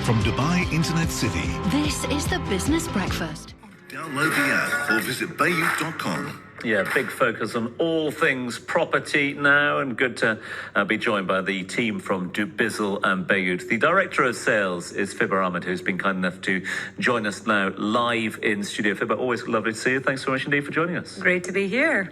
from Dubai Internet City. This is the Business Breakfast. Download the app or visit Bayut.com. Yeah, big focus on all things property now, and good to be joined by the team from Dubizzle and Bayut. The Director of Sales is Fibha Ahmed, who's been kind enough to join us now live in studio. Fibha, always lovely to see you. Thanks so much indeed for joining us. Great to be here.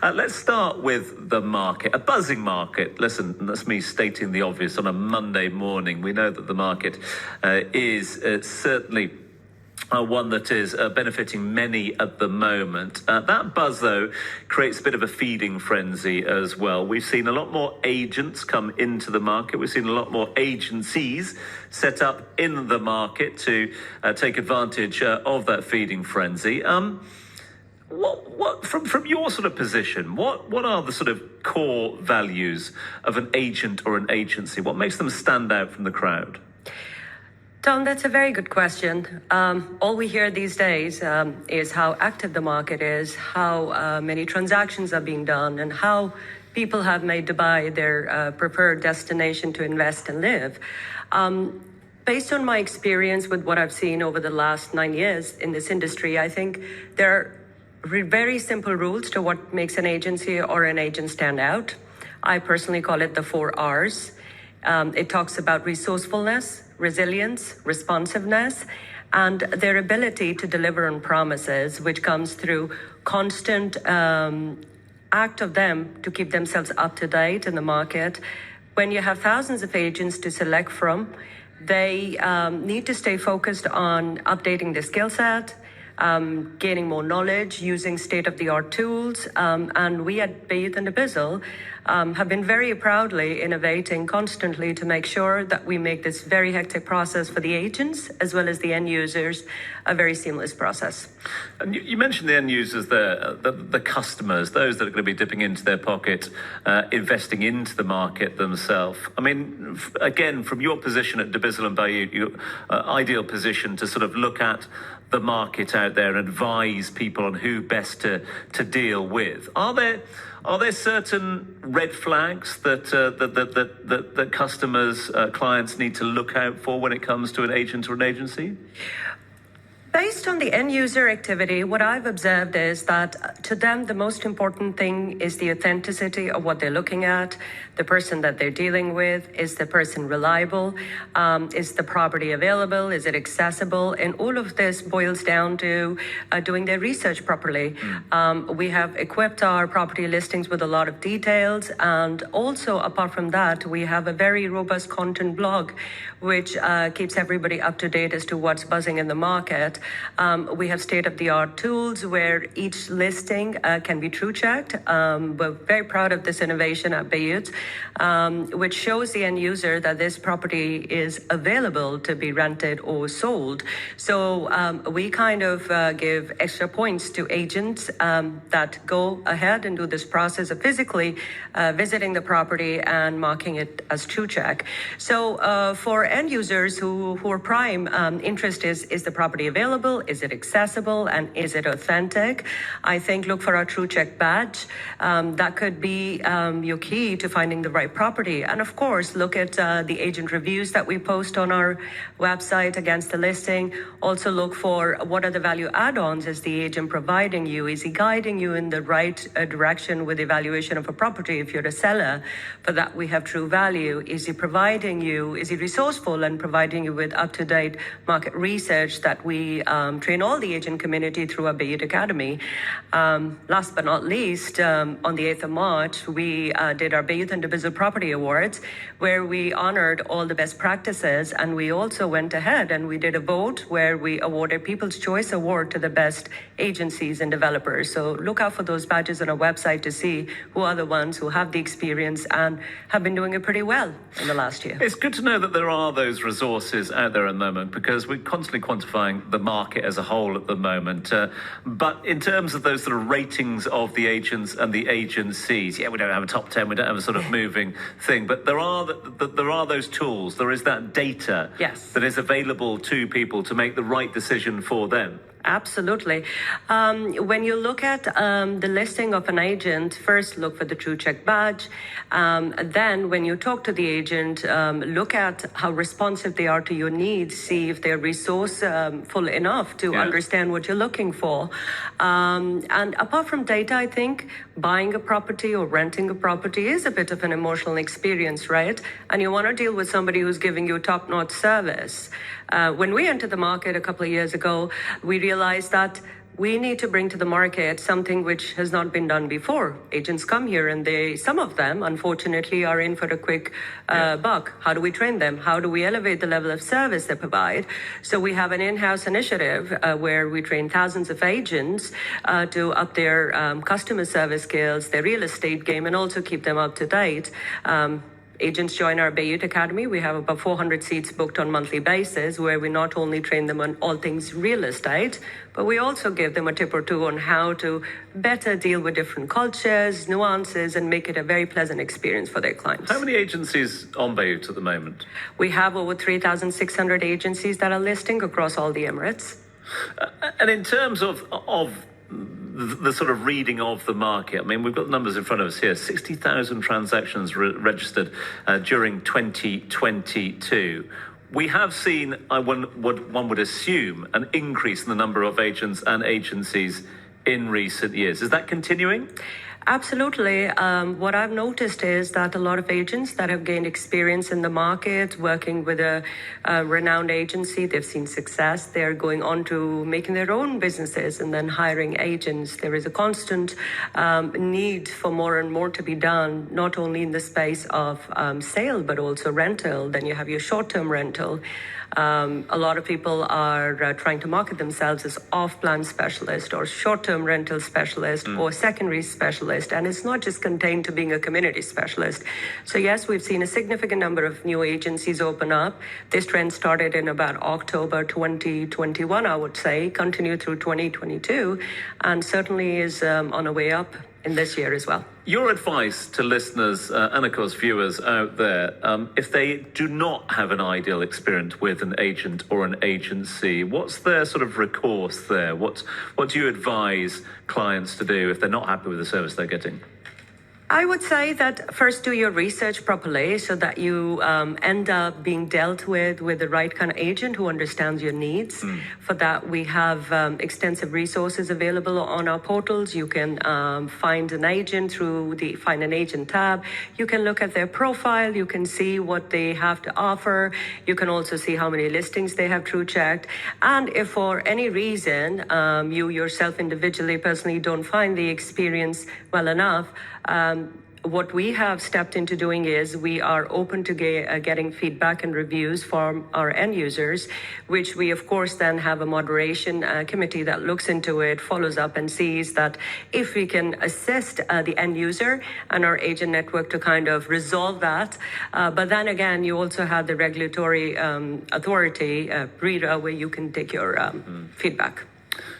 Let's start with the market, a buzzing market. Listen, that's me stating the obvious on a Monday morning. We know that the market is certainly one that is benefiting many at the moment. That buzz, though, creates a bit of a feeding frenzy as well. We've seen a lot more agents come into the market. We've seen a lot more agencies set up in the market to take advantage of that feeding frenzy. What from your sort of position, what are the sort of core values of an agent or an agency? What makes them stand out from the crowd? Tom, that's a very good question. All we hear these days is how active the market is, how many transactions are being done, and how people have made Dubai their preferred destination to invest and live. Based on my experience with what I've seen over the last 9 years in this industry, I think there are very simple rules to what makes an agency or an agent stand out. I personally call it the 4 R's. It talks about resourcefulness, resilience, responsiveness, and their ability to deliver on promises, which comes through constant act of them to keep themselves up to date in the market. When you have thousands of agents to select from, they need to stay focused on updating their skill set, gaining more knowledge, using state-of-the-art tools, and we at Bayut and Dubizzle have been very proudly innovating constantly to make sure that we make this very hectic process for the agents as well as the end users a very seamless process. And you mentioned the end users there, the customers, those that are going to be dipping into their pocket, investing into the market themselves. I mean, again, from your position at Dubizzle and Bayut, your ideal position to sort of look at the market out there and advise people on who best to deal with. Are there certain red flags that customers, clients need to look out for when it comes to an agent or an agency? Based on the end user activity, what I've observed is that to them, the most important thing is the authenticity of what they're looking at, the person that they're dealing with. Is the person reliable? Is the property available? Is it accessible? And all of this boils down to doing their research properly. We have equipped our property listings with a lot of details. And also, apart from that, we have a very robust content blog, which keeps everybody up to date as to what's buzzing in the market. We have state-of-the-art tools where each listing can be TruChecked. We're very proud of this innovation at Bayut, which shows the end user that this property is available to be rented or sold. So we kind of give extra points to agents that go ahead and do this process of physically visiting the property and marking it as TruCheck. So for end users who are prime interest is the property available? Is it accessible? And is it authentic? I think look for our TruCheck badge. That could be your key to finding the right property. And of course, look at the agent reviews that we post on our website against the listing. Also look for what are the value add-ons is the agent providing you? Is he guiding you in the right direction with evaluation of a property if you're a seller? For that, we have TruValue. Is he providing you? Is he resourceful and providing you with up-to-date market research that we train all the agent community through our Bayut Academy. Last but not least, on the 8th of March, we did our Bayut and Dubizzle Property Awards, where we honored all the best practices, and we also went ahead and we did a vote where we awarded People's Choice Award to the best agencies and developers. So look out for those badges on our website to see who are the ones who have the experience and have been doing it pretty well in the last year. It's good to know that there are those resources out there at the moment, because we're constantly quantifying the market as a whole at the moment. But in terms of those sort of ratings of the agents and the agencies, we don't have a top 10, we don't have a sort of moving thing, but there are those tools, there is that data yes, that is available to people to make the right decision for them. Absolutely. When you look at the listing of an agent, first look for the TruCheck badge. Then, when you talk to the agent, look at how responsive they are to your needs. See if they're resourceful enough to understand what you're looking for. And apart from data, I think buying a property or renting a property is a bit of an emotional experience, right? And you want to deal with somebody who's giving you top-notch service. When we entered the market a couple of years ago, we realized that we need to bring to the market something which has not been done before. Agents come here and some of them, unfortunately, are in for a quick buck. How do we train them? How do we elevate the level of service they provide? So we have an in-house initiative where we train thousands of agents to up their customer service skills, their real estate game, and also keep them up to date. Agents join our Bayut Academy. We have about 400 seats booked on a monthly basis, where we not only train them on all things real estate, but we also give them a tip or two on how to better deal with different cultures, nuances, and make it a very pleasant experience for their clients. How many agencies on Bayut at the moment? We have over 3,600 agencies that are listing across all the Emirates. And in terms of the sort of reading of the market, I mean, we've got numbers in front of us here. 60,000 transactions registered during 2022. We have seen, one would assume, an increase in the number of agents and agencies in recent years. Is that continuing? Absolutely. What I've noticed is that a lot of agents that have gained experience in the market, working with a renowned agency, they've seen success. They're going on to making their own businesses and then hiring agents. There is a constant need for more and more to be done, not only in the space of sale, but also rental. Then you have your short-term rental. A lot of people are trying to market themselves as off-plan specialist or short-term rental specialist or secondary specialist. And it's not just contained to being a community specialist. So yes, we've seen a significant number of new agencies open up. This trend started in about October 2021, I would say, continued through 2022, and certainly is on a way up in this year as well. Your advice to listeners and, of course, viewers out there, if they do not have an ideal experience with an agent or an agency, what's their sort of recourse there? What do you advise clients to do if they're not happy with the service they're getting? I would say that first do your research properly so that you end up being dealt with the right kind of agent who understands your needs. For that, we have extensive resources available on our portals. You can find an agent through the Find an Agent tab. You can look at their profile. You can see what they have to offer. You can also see how many listings they have TruChecked. And if for any reason you yourself individually, personally don't find the experience well enough, what we have stepped into doing is we are open to getting feedback and reviews from our end users, which we, of course, then have a moderation committee that looks into it, follows up, and sees that if we can assist the end user and our agent network to kind of resolve that. But then again, you also have the regulatory authority, RERA, where you can take your feedback.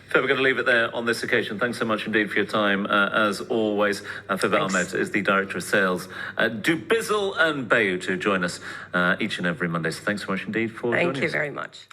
Fibha, we're going to leave it there on this occasion. Thanks so much indeed for your time, as always. Fibha Ahmed is the Director of Sales at Dubizzle and Bayut, who join us each and every Monday. So thanks so much indeed for joining us. Thank you very much.